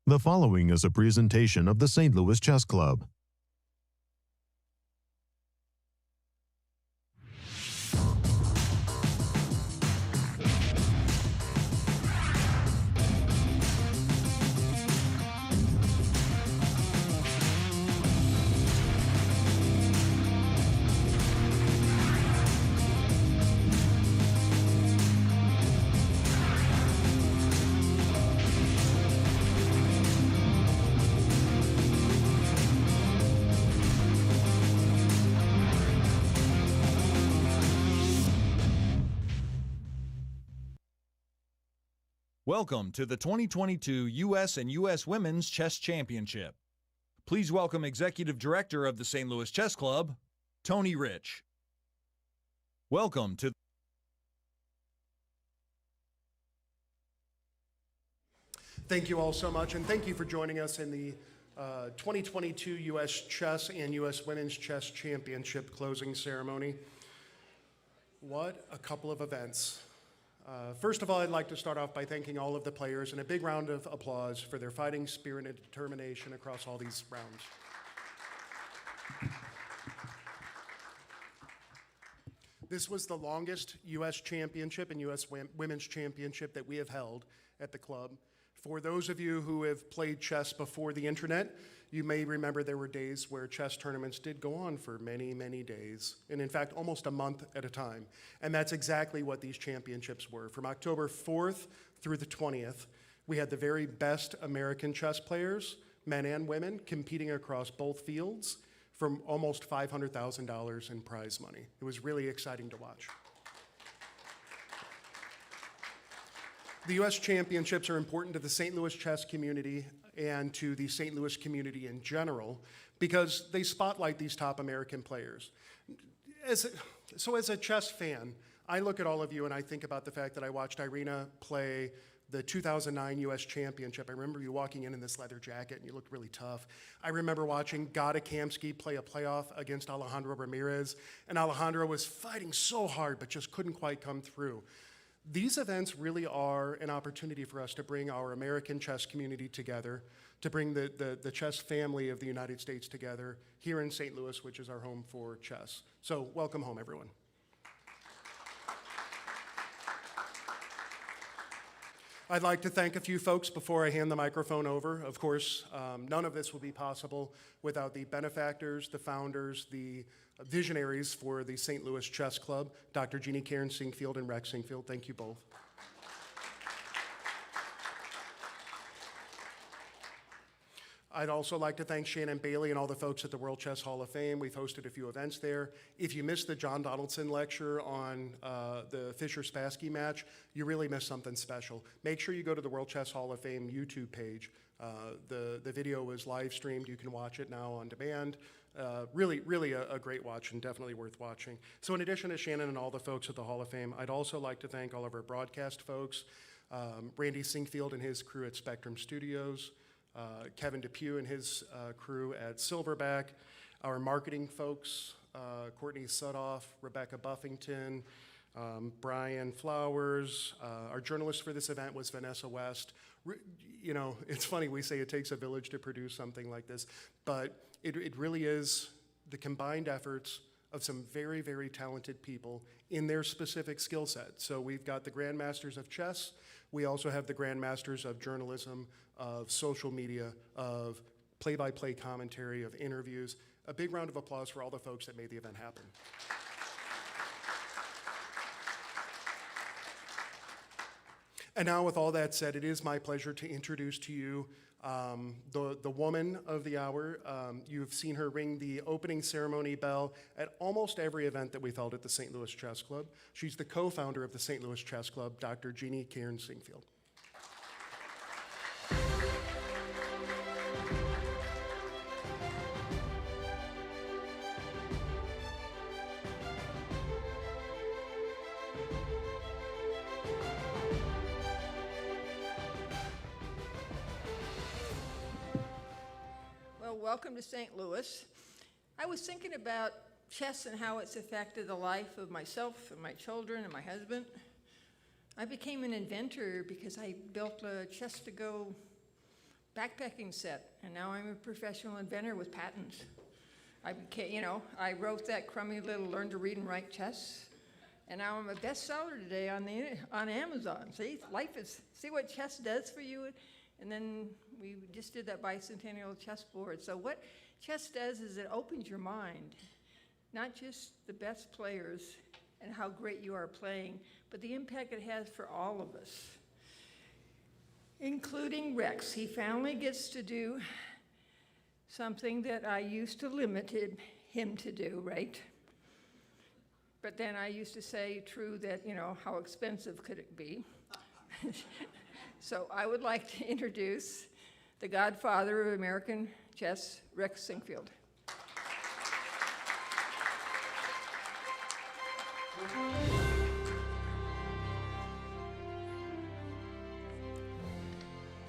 The following is a presentation of the St. Louis Chess Club. Welcome to the 2022 U.S. and U.S. Women's Chess Championship. Please welcome Executive Director of the St. Louis Chess Club, Tony Rich. Welcome to Thank you all so much, and thank you for joining us in the 2022 U.S. Chess and U.S. Women's Chess Championship closing ceremony. What a couple of events. First of all, I'd like to start off by thanking all of the players and a big round of applause for their fighting spirit and determination across all these rounds. This was the longest U.S. Championship and U.S. Women's Championship that we have held at the club. For those of you who have played chess before the internet, you may remember there were days where chess tournaments did go on for many, many days, and in fact, almost a month at a time. And that's exactly what these championships were. From October 4th through the 20th, we had the very best American chess players, men and women, competing across both fields for almost $500,000 in prize money. It was really exciting to watch. The U.S. Championships are important to the St. Louis chess community and to the St. Louis community in general because they spotlight these top American players. As a chess fan, I look at all of you and I think about the fact that I watched Irina play the 2009 U.S. Championship. I remember you walking in this leather jacket and you looked really tough. I remember watching Zatonskih play a playoff against Alejandro Ramirez, and Alejandro was fighting so hard but just couldn't quite come through. These events really are an opportunity for us to bring our American chess community together, to bring the chess family of the United States together here in St. Louis, which is our home for chess. So welcome home, everyone. I'd like to thank a few folks before I hand the microphone over. Of course, none of this will be possible without the benefactors, the founders, the visionaries for the St. Louis Chess Club, Dr. Jeannie Cairns-Singfield and Rex Singfield. Thank you both. I'd also like to thank Shannon Bailey and all the folks at the World Chess Hall of Fame. We've hosted a few events there. If you missed the John Donaldson lecture on the Fischer-Spassky match, you really missed something special. Make sure you go to the World Chess Hall of Fame YouTube page. The video was live streamed. You can watch it now on demand. Really a great watch and definitely worth watching. So in addition to Shannon and all the folks at the Hall of Fame, I'd also like to thank all of our broadcast folks, Randy Singfield and his crew at Spectrum Studios, Kevin Depew and his crew at Silverback, our marketing folks, Courtney Sudoff, Rebecca Buffington, Brian Flowers. Our journalist for this event was Vanessa West. You know, it's funny, we say it takes a village to produce something like this, but it really is the combined efforts of some very, very talented people in their specific skill set. So we've got the grandmasters of chess. We also have the grandmasters of journalism, of social media, of play-by-play commentary, of interviews. A big round of applause for all the folks that made the event happen. And now with all that said, it is my pleasure to introduce to you the woman of the hour. You've seen her ring the opening ceremony bell at almost every event that we've held at the St. Louis Chess Club. She's the co-founder of the St. Louis Chess Club, Dr. Jeannie Cairns-Singfield. Welcome to St. Louis. I was thinking about chess and how it's affected the life of myself and my children and my husband. I became an inventor because I built a chess-to-go backpacking set, and now I'm a professional inventor with patents. I became, I wrote that crummy little Learn to Read and Write Chess, and now I'm a bestseller today on Amazon. See what chess does for you? And then we just did that bicentennial chessboard. So what chess does is it opens your mind, not just the best players and how great you are playing, but the impact it has for all of us, including Rex. He finally gets to do something that I used to limit him to do, right? But then I used to say, true, that, how expensive could it be? So I would like to introduce the godfather of American chess, Rex Sinquefield.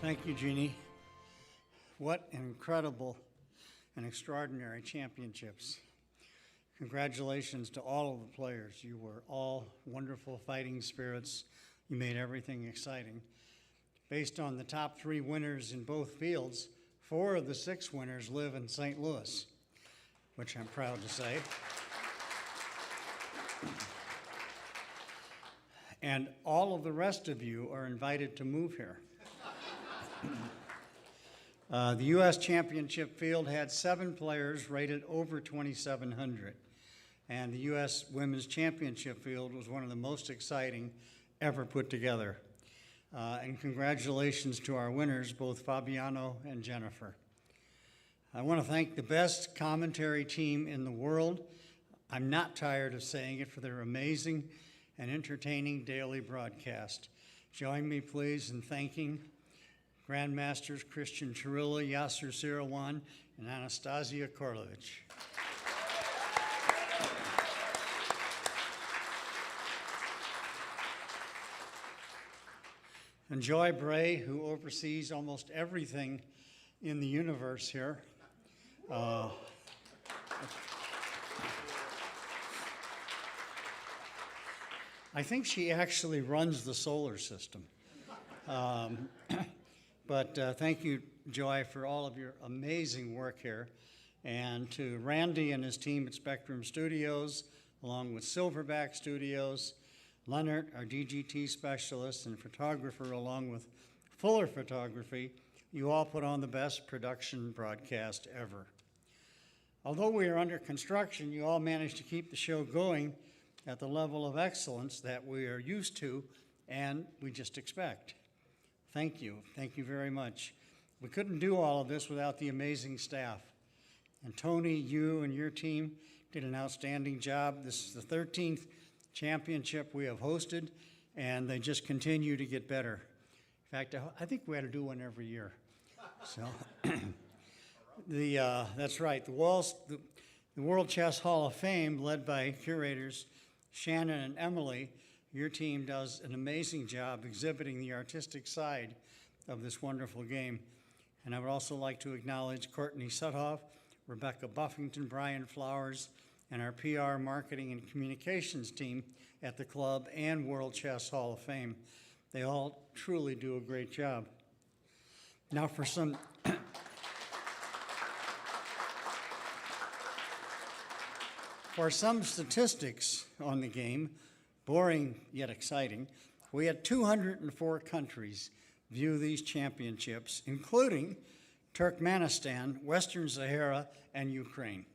Thank you, Jeannie. What incredible and extraordinary championships. Congratulations to all of the players. You were all wonderful fighting spirits. You made everything exciting. Based on the top 3 winners in both fields, 4 of the 6 winners live in St. Louis, which I'm proud to say. And all of the rest of you are invited to move here. The U.S. Championship field had 7 players rated over 2,700, and the U.S. Women's Championship field was one of the most exciting ever put together. And congratulations to our winners, both Fabiano and Jennifer. I want to thank the best commentary team in the world. I'm not tired of saying it, for their amazing and entertaining daily broadcast. Join me, please, in thanking Grandmasters Christian Chirilla, Yasser Sirawan, and Anastasia Korlovich. And Joy Bray, who oversees almost everything in the universe here. I think she actually runs the solar system. But thank you, Joy, for all of your amazing work here. And to Randy and his team at Spectrum Studios, along with Silverback Studios, Leonard, our DGT specialist and photographer, along with Fuller Photography, you all put on the best production broadcast ever. Although we are under construction, you all managed to keep the show going at the level of excellence that we are used to and we just expect. Thank you. Thank you very much. We couldn't do all of this without the amazing staff. And Tony, you and your team did an outstanding job. This is the 13th championship we have hosted, and they just continue to get better. In fact, I think we ought to do one every year. So, that's right. The World Chess Hall of Fame, led by curators Shannon and Emily, your team does an amazing job exhibiting the artistic side of this wonderful game. And I would also like to acknowledge Courtney Suthoff, Rebecca Buffington, Brian Flowers, and our PR, marketing, and communications team at the club and World Chess Hall of Fame. They all truly do a great job. Now for some statistics on the game, boring yet exciting, we had 204 countries view these championships, including Turkmenistan, Western Sahara, and Ukraine.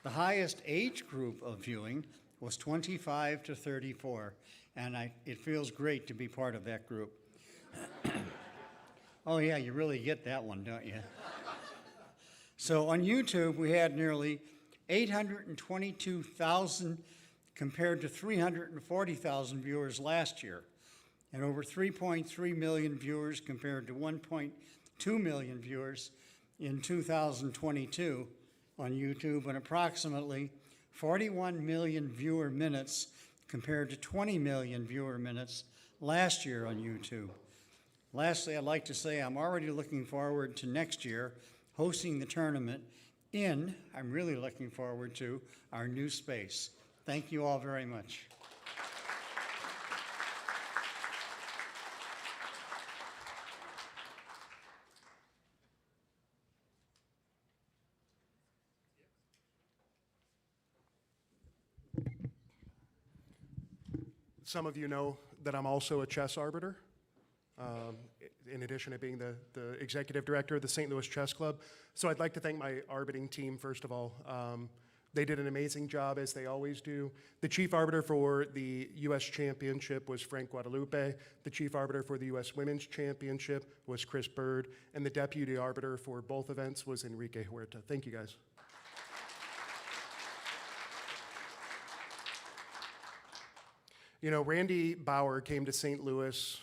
The highest age group of viewing was 25 to 34, and it feels great to be part of that group. Oh yeah, you really get that one, don't you? So on YouTube, we had nearly 822,000 compared to 340,000 viewers last year, and over 3.3 million viewers compared to 1.2 million viewers in 2022 on YouTube, and approximately 41 million viewer minutes compared to 20 million viewer minutes last year on YouTube. Lastly, I'd like to say I'm already looking forward to next year hosting the tournament I'm really looking forward to our new space. Thank you all very much. some of you know that I'm also a chess arbiter, in addition to being the executive director of the St. Louis Chess Club. So I'd like to thank my arbiting team, first of all. They did an amazing job, as they always do. The chief arbiter for the U.S. Championship was Frank Guadalupe. The chief arbiter for the U.S. Women's Championship was Chris Bird. And the deputy arbiter for both events was Enrique Huerta. Thank you, guys. You know, Randy Bauer came to St. Louis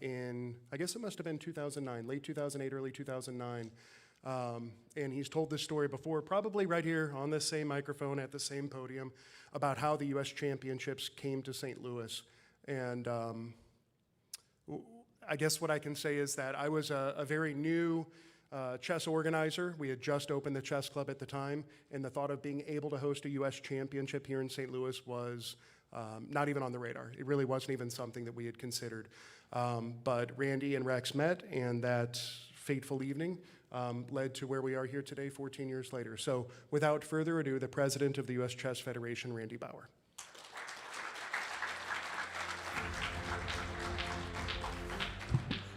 in, I guess it must have been 2009, late 2008, early 2009. And he's told this story before, probably right here on this same microphone at the same podium, about how the U.S. Championships came to St. Louis. And I guess what I can say is that I was a very new chess organizer. We had just opened the chess club at the time, and the thought of being able to host a U.S. Championship here in St. Louis was not even on the radar. It really wasn't even something that we had considered. But Randy and Rex met, and that fateful evening led to where we are here today 14 years later. So without further ado, the president of the U.S. Chess Federation, Randy Bauer.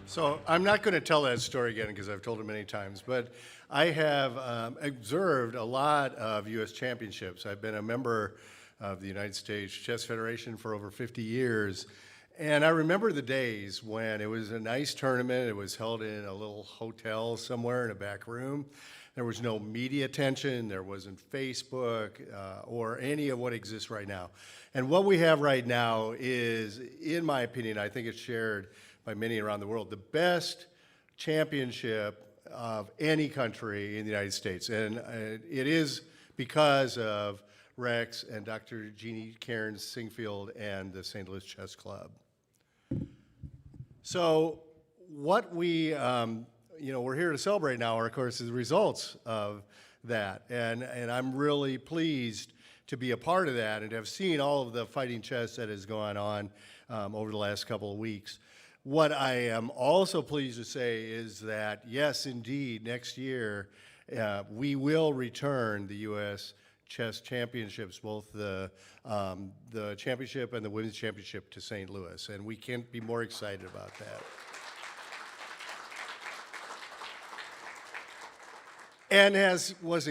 So I'm not going to tell that story again because I've told it many times, but I have observed a lot of U.S. championships. I've been a member of the United States Chess Federation for over 50 years. And I remember the days when it was a nice tournament. It was held in a little hotel somewhere in a back room. There was no media attention. There wasn't Facebook or any of what exists right now. And what we have right now is, in my opinion, I think it's shared by many around the world, the best championship of any country in the United States. And it is because of Rex and Dr. Jeannie Cairns Singfield and the St. Louis Chess Club. So what we, we're here to celebrate now are, of course, the results of that. And I'm really pleased to be a part of that and to have seen all of the fighting chess that has gone on over the last couple of weeks. What I am also pleased to say is that, yes, indeed, next year we will return the U.S. Chess Championships, both the championship and the women's championship, to St. Louis, and we can't be more excited about that. And as was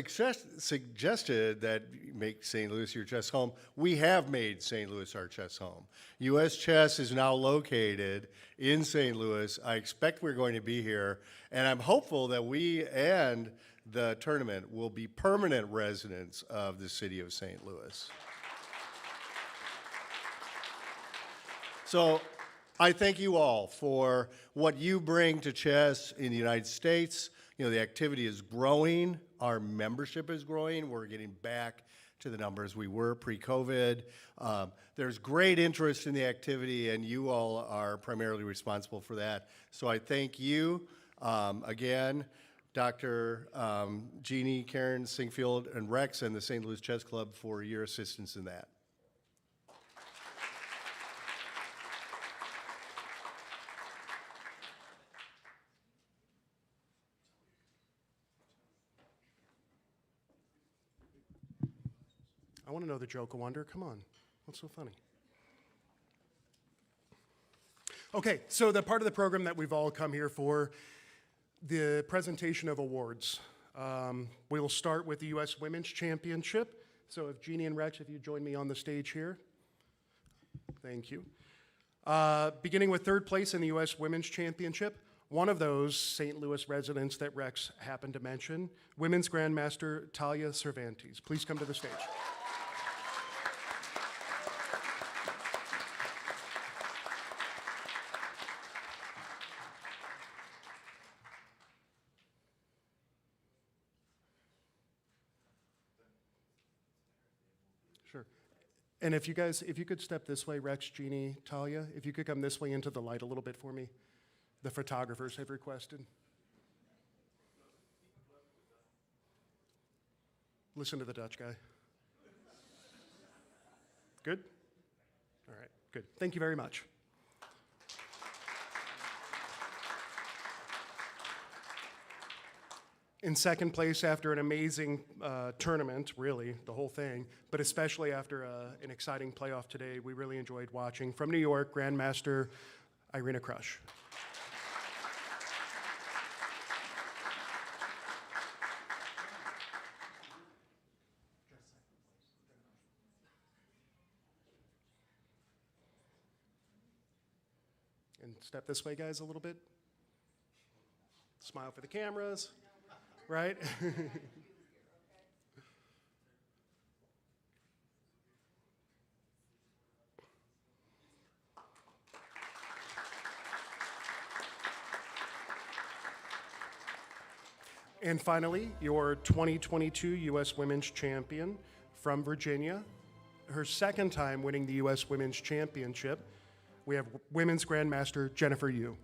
suggested that make St. Louis your chess home, we have made St. Louis our chess home. U.S. Chess is now located in St. Louis. I expect we're going to be here, and I'm hopeful that we and the tournament will be permanent residents of the city of St. Louis. So I thank you all for what you bring to chess in the United States. You know, the activity is growing, our membership is growing, we're getting back to the numbers we were pre-COVID. There's great interest in the activity, and you all are primarily responsible for that. So I thank you again, Dr. Jeannie, Karen, Singfield, and Rex, and the St. Louis Chess Club for your assistance in that. I want to know the joke of wonder. Come on. What's so funny? Okay, so the part of the program that we've all come here for, the presentation of awards. We will start with the U.S. Women's Championship. So if Jeannie and Rex, if you join me on the stage here. Thank you. Beginning with third place in the U.S. Women's Championship, one of those St. Louis residents that Rex happened to mention, Women's Grandmaster Talia Cervantes. Please come to the stage. And if you could step this way, Rex, Jeannie, Talia, if you could come this way into the light a little bit for me. The photographers have requested. Listen to the Dutch guy. Good? All right, good. Thank you very much. In second place after an amazing tournament, really, the whole thing, but especially after an exciting playoff today, we really enjoyed watching. From New York, Grandmaster Irina Krush. And step this way, guys, a little bit. Smile for the cameras, right? And finally, your 2022 U.S. Women's Champion from Virginia, her second time winning the U.S. Women's Championship. We have Women's Grandmaster Jennifer Yu.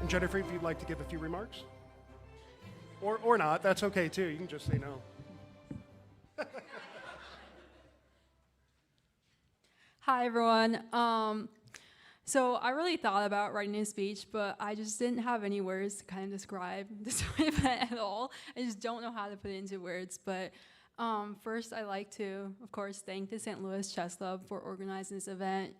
And Jennifer, if you'd like to give a few remarks, or not, that's okay too. You can just say no. Hi, everyone. So I really thought about writing a speech, but I just didn't have any words to kind of describe this event at all. I just don't know how to put it into words. But first, I'd like to, of course, thank the St. Louis Chess Club for organizing this event.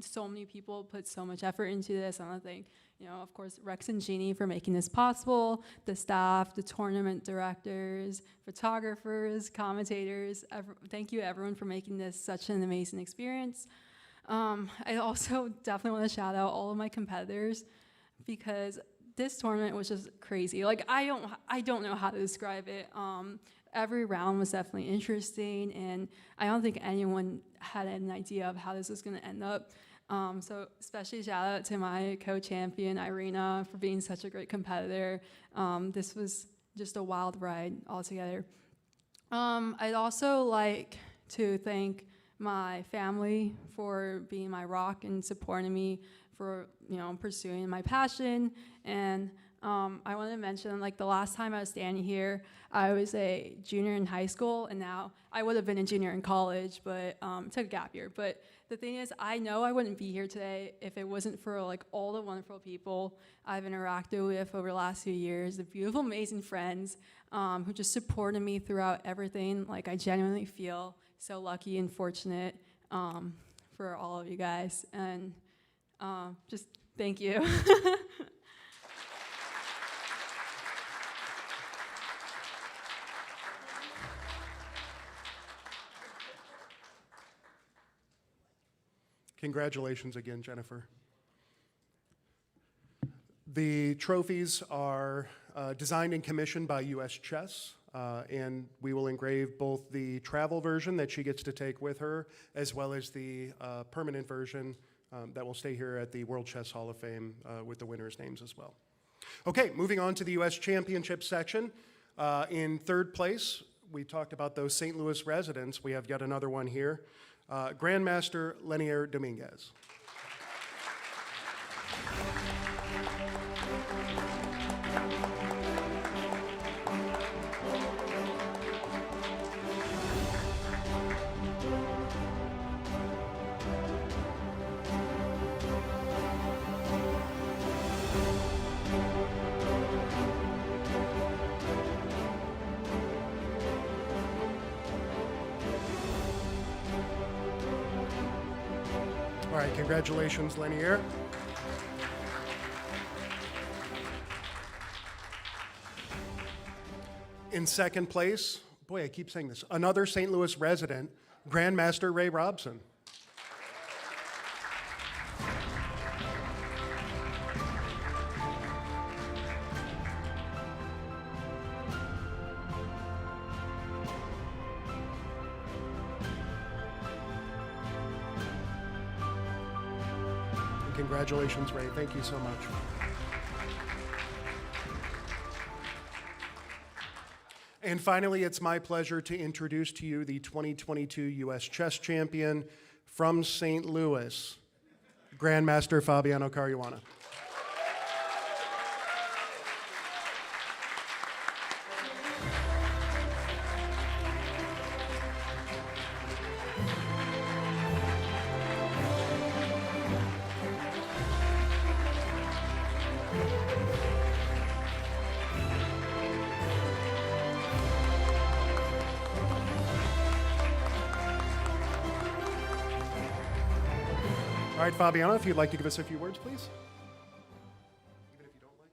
So many people put so much effort into this. I want to thank, of course, Rex and Jeannie for making this possible, the staff, the tournament directors, photographers, commentators. Thank you, everyone, for making this such an amazing experience. I also definitely want to shout out all of my competitors because this tournament was just crazy. Like, I don't know how to describe it. Every round was definitely interesting, and I don't think anyone had an idea of how this was going to end up. So especially shout out to my co-champion, Irina, for being such a great competitor. This was just a wild ride altogether. I'd also like to thank my family for being my rock and supporting me for, pursuing my passion. And I want to mention, like, the last time I was standing here, I was a junior in high school, and now I would have been a junior in college, but took a gap year. But the thing is, I know I wouldn't be here today if it wasn't for, like, all the wonderful people I've interacted with over the last few years, the beautiful, amazing friends who just supported me throughout everything. Like, I genuinely feel so lucky and fortunate for all of you guys, and just thank you. Congratulations again, Jennifer. The trophies are designed and commissioned by U.S. Chess, and we will engrave both the travel version that she gets to take with her, as well as the permanent version that will stay here at the World Chess Hall of Fame with the winners' names as well. Okay, moving on to the U.S. Championship section. In third place, we talked about those St. Louis residents. We have yet another one here. Grandmaster Lenderman Dominguez. All right, congratulations, Lenderman. In second place, boy, I keep saying this, another St. Louis resident, Grandmaster Ray Robson. Congratulations, Ray. Thank you so much. And finally, it's my pleasure to introduce to you the 2022 U.S. Chess Champion from St. Louis, Grandmaster Fabiano Caruana. All right, Fabiano, if you'd like to give us a few words, please. Even if you don't like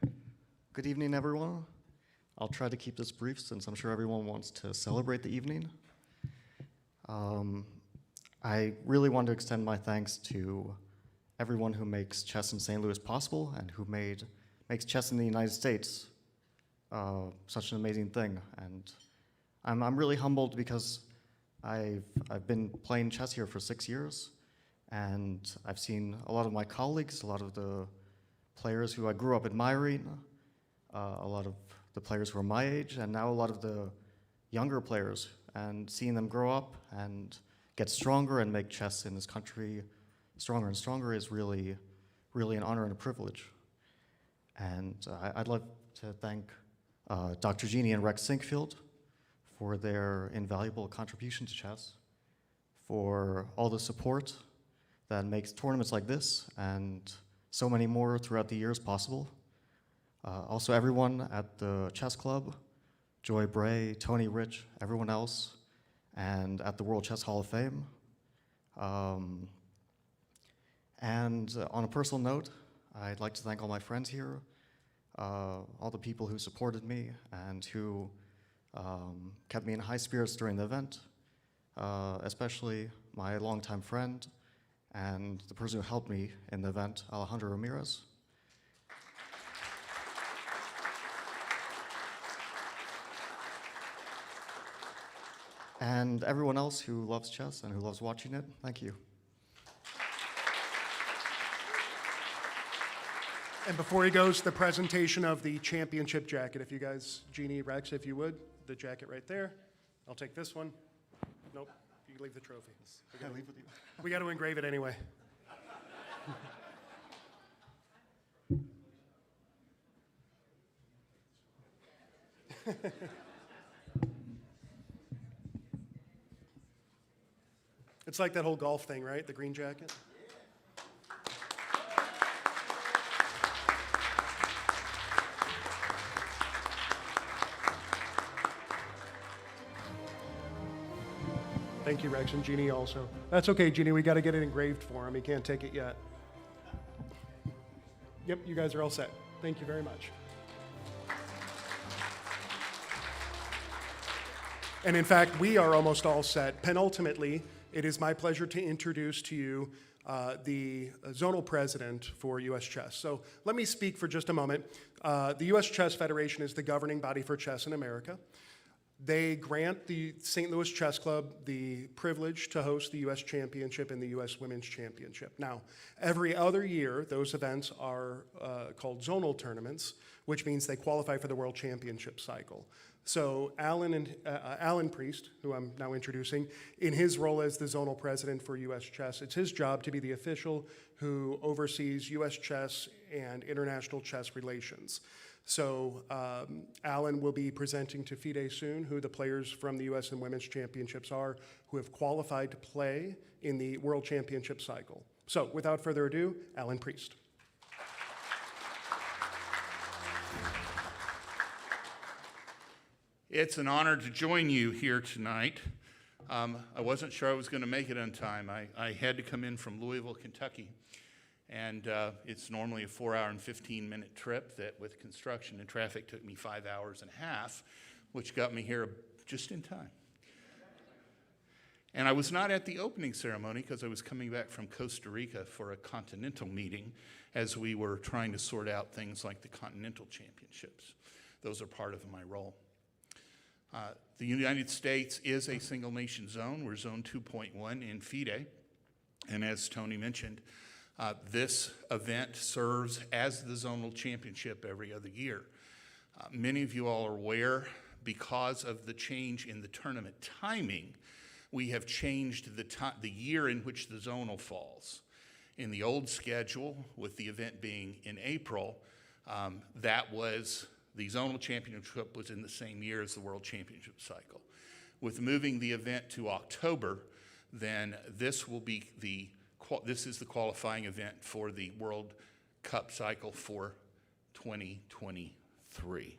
it. Good evening, everyone. I'll try to keep this brief since I'm sure everyone wants to celebrate the evening. I really want to extend my thanks to everyone who makes chess in St. Louis possible and who makes chess in the United States such an amazing thing. And I'm really humbled because I've been playing chess here for 6 years, and I've seen a lot of my colleagues, a lot of the players who I grew up admiring, a lot of the players who are my age, and now a lot of the younger players, and seeing them grow up and get stronger and make chess in this country stronger and stronger is really, really an honor and a privilege. And I'd like to thank Dr. Jeannie and Rex Sinkfield for their invaluable contribution to chess, for all the support that makes tournaments like this and so many more throughout the years possible. Also everyone at the chess club, Joy Bray, Tony Rich, everyone else, and at the World Chess Hall of Fame. And on a personal note, I'd like to thank all my friends here, all the people who supported me and who kept me in high spirits during the event, especially my longtime friend and the person who helped me in the event, Alejandro Ramirez. And everyone else who loves chess and who loves watching it, thank you. And before he goes, the presentation of the championship jacket. If you guys, Jeannie, Rex, if you would, the jacket right there. I'll take this one. Nope, you can leave the trophy. We got to engrave it anyway. It's like that whole golf thing, right? The green jacket. Thank you, Rex, and Jeannie also. That's okay, Jeannie, we got to get it engraved for him. He can't take it yet. Yep, you guys are all set. Thank you very much. And in fact, we are almost all set. Penultimately, it is my pleasure to introduce to you the zonal president for U.S. Chess. So let me speak for just a moment. The U.S. Chess Federation is the governing body for chess in America. They grant the St. Louis Chess Club the privilege to host the U.S. Championship and the U.S. Women's Championship. Now, every other year, those events are called zonal tournaments, which means they qualify for the World Championship cycle. So Alan Priest, who I'm now introducing, in his role as the zonal president for U.S. Chess, it's his job to be the official who oversees U.S. chess and international chess relations. So Alan will be presenting to FIDE soon who the players from the U.S. and Women's Championships are who have qualified to play in the World Championship cycle. So without further ado, Alan Priest. It's an honor to join you here tonight. I wasn't sure I was going to make it on time. I had to come in from Louisville, Kentucky, and it's normally a 4-hour and 15-minute trip that with construction and traffic took me 5 hours and a half, which got me here just in time. And I was not at the opening ceremony because I was coming back from Costa Rica for a continental meeting as we were trying to sort out things like the continental championships. Those are part of my role. The United States is a single nation zone. We're zone 2.1 in FIDE. And as Tony mentioned, this event serves as the zonal championship every other year. Many of you all are aware, because of the change in the tournament timing, we have changed the year in which the zonal falls. In the old schedule, with the event being in April, the zonal championship was in the same year as the World Championship cycle. With moving the event to October, then this is the qualifying event for the World Cup cycle for 2023.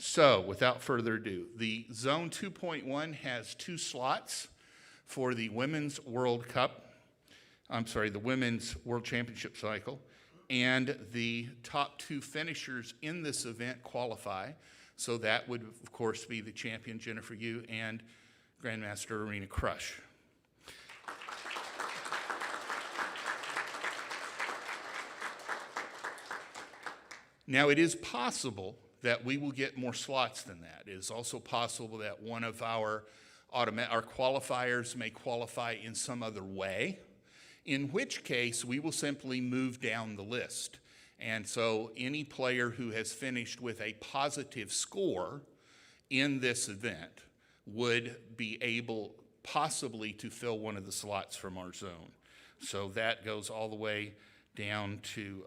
So, without further ado, the Zone 2.1 has 2 slots for the Women's World the Women's World Championship cycle, and the top 2 finishers in this event qualify. So that would, of course, be the champion, Jennifer Yu, and Grandmaster Irina Krush. Now, it is possible that we will get more slots than that. It is also possible that one of our qualifiers may qualify in some other way, in which case we will simply move down the list. And so any player who has finished with a positive score in this event would be able possibly to fill one of the slots from our zone. So that goes all the way down to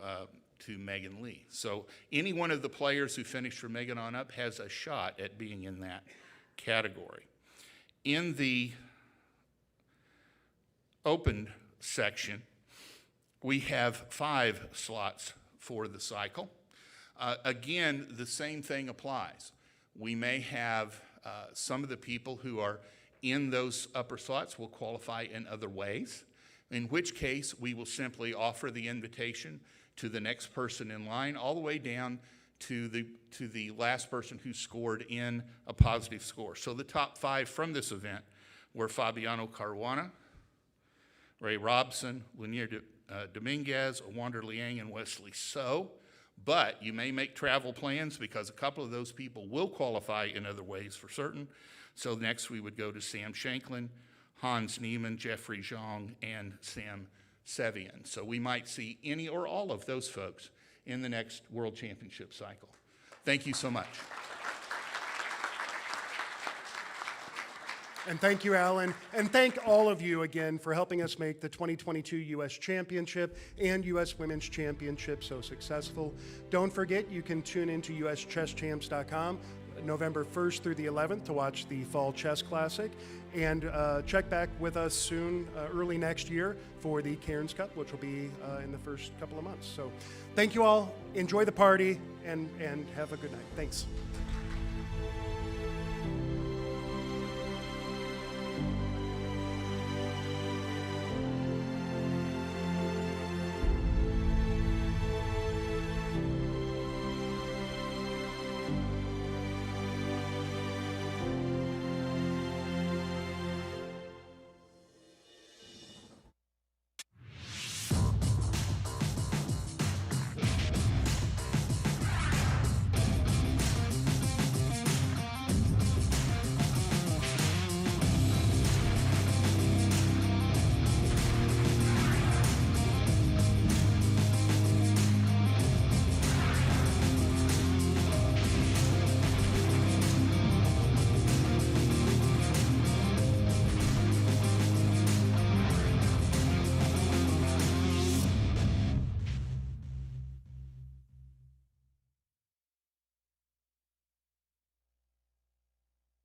Megan Lee. So any one of the players who finished from Megan on up has a shot at being in that category. In the open section, we have 5 slots for the cycle. Again, the same thing applies. We may have some of the people who are in those upper slots will qualify in other ways, in which case we will simply offer the invitation to the next person in line, all the way down to the last person who scored in a positive score. So the top 5 from this event were Fabiano Caruana, Ray Robson, Dominguez, Wander Liang, and Wesley So. But you may make travel plans because a couple of those people will qualify in other ways for certain. So next we would go to Sam Shankland, Hans Niemann, Jeffrey Xiong, and Sam Sevian. So we might see any or all of those folks in the next World Championship cycle. Thank you so much. And thank you, Alan. And thank all of you again for helping us make the 2022 U.S. Championship and U.S. Women's Championship so successful. Don't forget, you can tune into USChessChamps.com November 1st through the 11th to watch the Fall Chess Classic. And check back with us soon, early next year, for the Cairns Cup, which will be in the first couple of months. So thank you all. Enjoy the party, and have a good night. Thanks.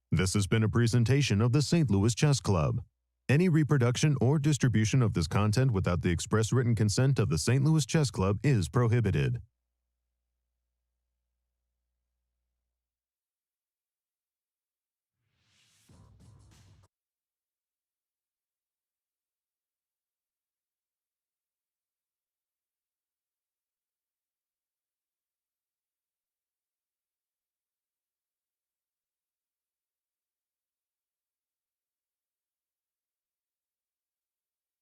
This has been a presentation of the St. Louis Chess Club. Any reproduction or distribution of this content without the express written consent of the St. Louis Chess Club is prohibited.